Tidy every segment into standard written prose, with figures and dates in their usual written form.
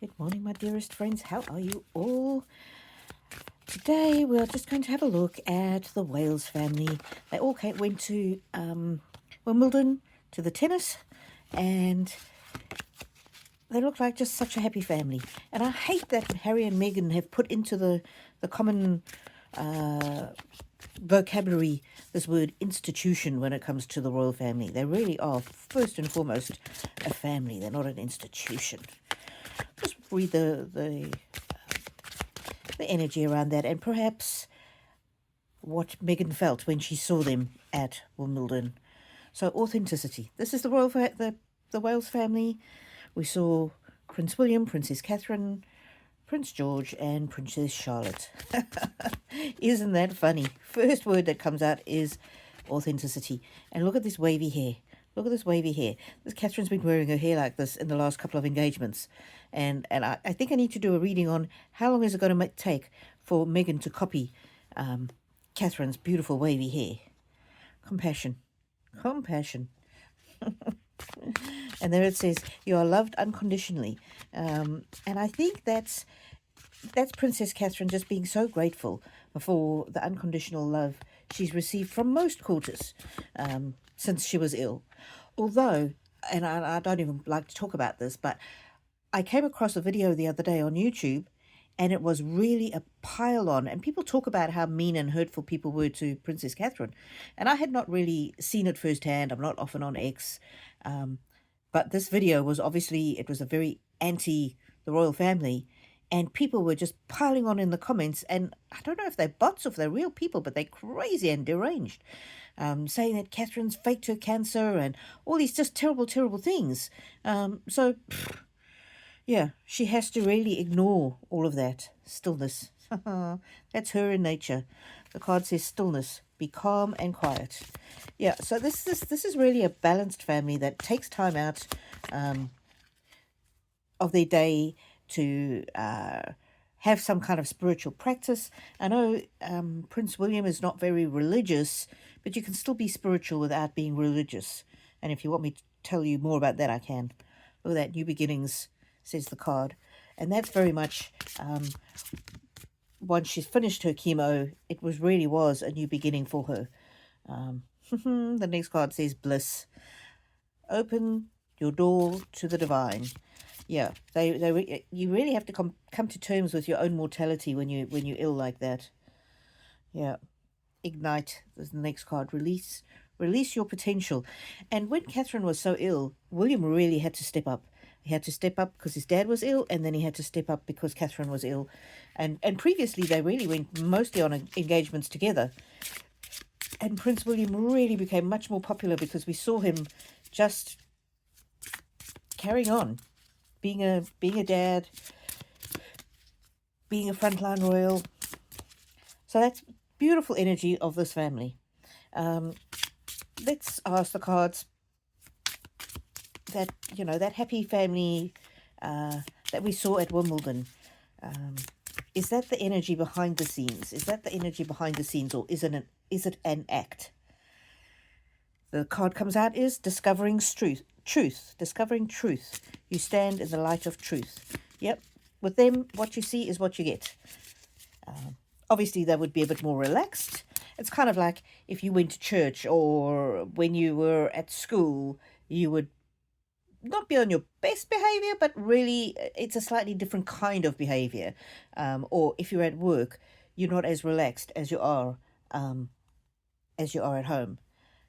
Good morning, my dearest friends. How are you all? Today, we're just going to have a look at the Wales family. They all went to Wimbledon to the tennis, and they look like just such a happy family. And I hate that Harry and Meghan have put into the common vocabulary this word institution when it comes to the royal family. They really are, first and foremost, a family. They're not an institution. Just read the energy around that, and perhaps what Meghan felt when she saw them at Wimbledon. So authenticity. This is the the Wales family. We saw Prince William, Princess Catherine, Prince George, and Princess Charlotte. Isn't that funny? First word that comes out is authenticity. And look at this wavy hair. Look at this wavy hair. This Catherine's been wearing her hair like this in the last couple of engagements. And I think I need to do a reading on how long is it going to take for Meghan to copy Catherine's beautiful wavy hair. Compassion. Compassion. And there it says, you are loved unconditionally. And I think that's Princess Catherine just being so grateful for the unconditional love she's received from most courtiers since she was ill. Although, and I don't even like to talk about this, but I came across a video the other day on YouTube, and it was really a pile on. And people talk about how mean and hurtful people were to Princess Catherine. And I had not really seen it firsthand. I'm not often on X. But this video was obviously, it was a very anti the royal family. And people were just piling on in the comments. And I don't know if they're bots or if they're real people, but they're crazy and deranged. Saying that Catherine's faked her cancer and all these just terrible, terrible things. Yeah, she has to really ignore all of that. Stillness. That's her in nature. The card says stillness. Be calm and quiet. Yeah, so this is really a balanced family that takes time out of their day to have some kind of spiritual practice. I know Prince William is not very religious, but you can still be spiritual without being religious. And if you want me to tell you more about that, I can. Look at that, New Beginnings, says the card. And that's very much, once she's finished her chemo, it really was a new beginning for her. The next card says bliss. Open your door to the divine. Yeah, you really have to come to terms with your own mortality when you're ill like that. Yeah, ignite. There's the next card. Release your potential. And when Catherine was so ill, William really had to step up. He had to step up because his dad was ill, and then he had to step up because Catherine was ill. And previously they really went mostly on engagements together. And Prince William really became much more popular because we saw him just carrying on, being a dad, being a frontline royal. So that's beautiful energy of this family. Let's ask the cards that, that happy family that we saw at Wimbledon. Is that the energy behind the scenes? Is that the energy behind the scenes, or is it an act? The card comes out is discovering truth. Discovering truth. You stand in the light of truth. Yep. With them, what you see is what you get. Obviously, they would be a bit more relaxed. It's kind of like if you went to church, or when you were at school, you would not be on your best behavior, but really it's a slightly different kind of behavior. Or if you're at work, you're not as relaxed as you are at home.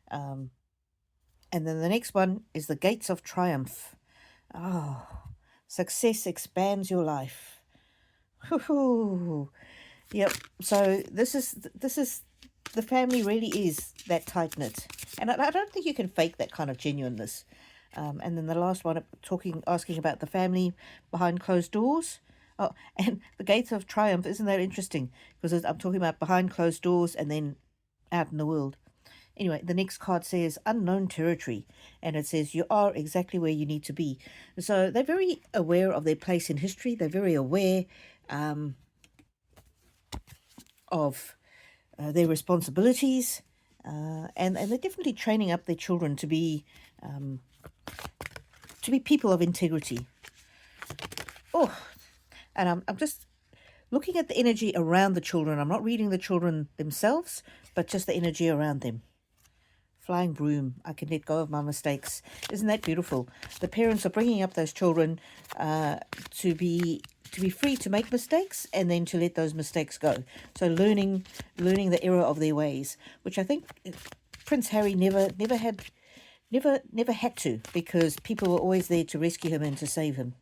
And then the next one is the gates of triumph. Oh, success expands your life. Woo-hoo. Yep. So this is the family really is that tight knit, and I don't think you can fake that kind of genuineness. And then the last one, asking about the family behind closed doors. Oh, and the gates of triumph, isn't that interesting? Because I'm talking about behind closed doors and then out in the world. Anyway, the next card says unknown territory, and it says you are exactly where you need to be. So they're very aware of their place in history. They're very aware of their responsibilities, and they're definitely training up their children to be people of integrity. Oh, and I'm just looking at the energy around the children. I'm not reading the children themselves, but just the energy around them. Flying broom, I can let go of my mistakes. Isn't that beautiful? The parents are bringing up those children to be free to make mistakes and then to let those mistakes go. So learning the error of their ways, which I think Prince Harry never had to, because people were always there to rescue him and to save him.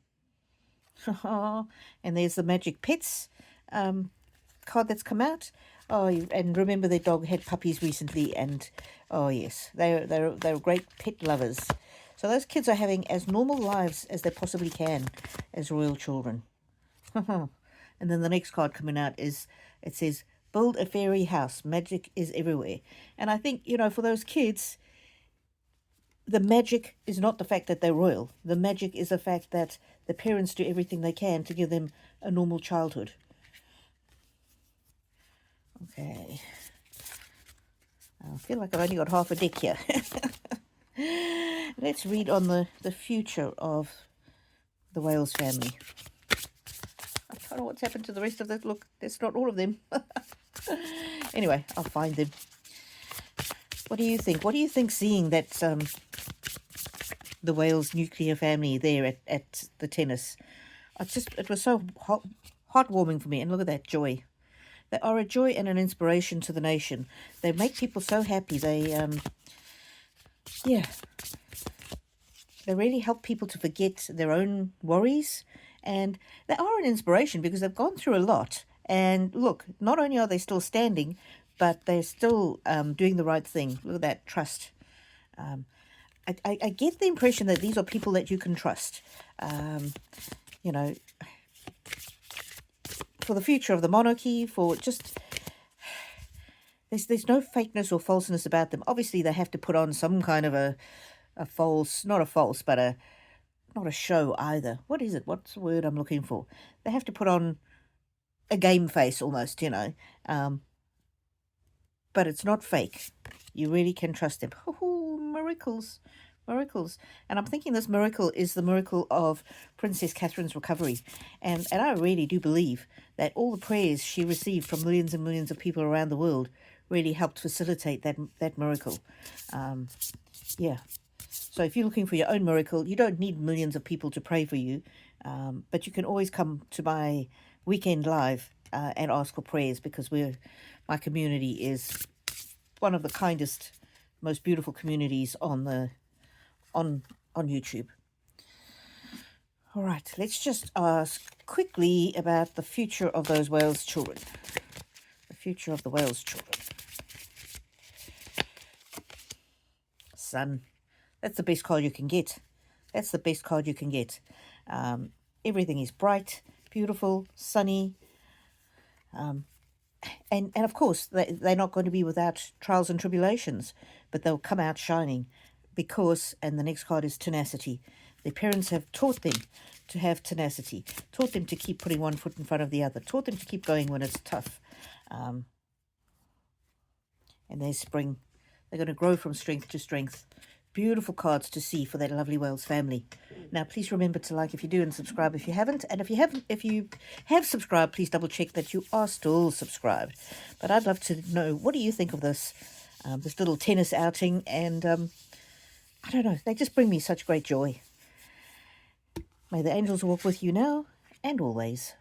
And there's the Magic Pets card that's come out. Oh, and remember their dog had puppies recently, and oh yes, they're great pet lovers. So those kids are having as normal lives as they possibly can as royal children. And then the next card coming out it says, build a fairy house, magic is everywhere. And I think, for those kids, the magic is not the fact that they're royal. The magic is the fact that the parents do everything they can to give them a normal childhood. Okay. I feel like I've only got half a deck here. Let's read on the future of the Wales family. I don't know what's happened to the rest of this. Look, that's not all of them. Anyway, I'll find them. What do you think? What do you think seeing that the Wales nuclear family there at the tennis? It was so heartwarming for me. And look at that joy. They are a joy and an inspiration to the nation. They make people so happy. They really help people to forget their own worries. And they are an inspiration because they've gone through a lot. And look, not only are they still standing, but they're still doing the right thing. Look at that trust. I get the impression that these are people that you can trust. For the future of the monarchy, for just... There's no fakeness or falseness about them. Obviously, they have to put on some kind of a false... Not a false, but not a show either. What is it? What's the word I'm looking for? They have to put on a game face almost, but it's not fake. You really can trust them. Oh, miracles. And I'm thinking this miracle is the miracle of Princess Catherine's recovery. And I really do believe that all the prayers she received from millions and millions of people around the world really helped facilitate that miracle. So if you're looking for your own miracle, you don't need millions of people to pray for you, but you can always come to my weekend live and ask for prayers, because my community is one of the kindest, most beautiful communities on YouTube. All right, let's just ask quickly about the future of those Wales children. The future of the Wales children. Sun. That's the best card you can get. Everything is bright, beautiful, sunny. And of course, they're not going to be without trials and tribulations, but they'll come out shining because, and the next card is tenacity. Their parents have taught them to have tenacity, taught them to keep putting one foot in front of the other, taught them to keep going when it's tough. And there's spring. They're going to grow from strength to strength. Beautiful cards to see for that lovely Wales family. Now, please remember to like if you do and subscribe if you haven't. And if you have subscribed, please double check that you are still subscribed. But I'd love to know, what do you think of this little tennis outing? And I don't know, they just bring me such great joy. May the angels walk with you now and always.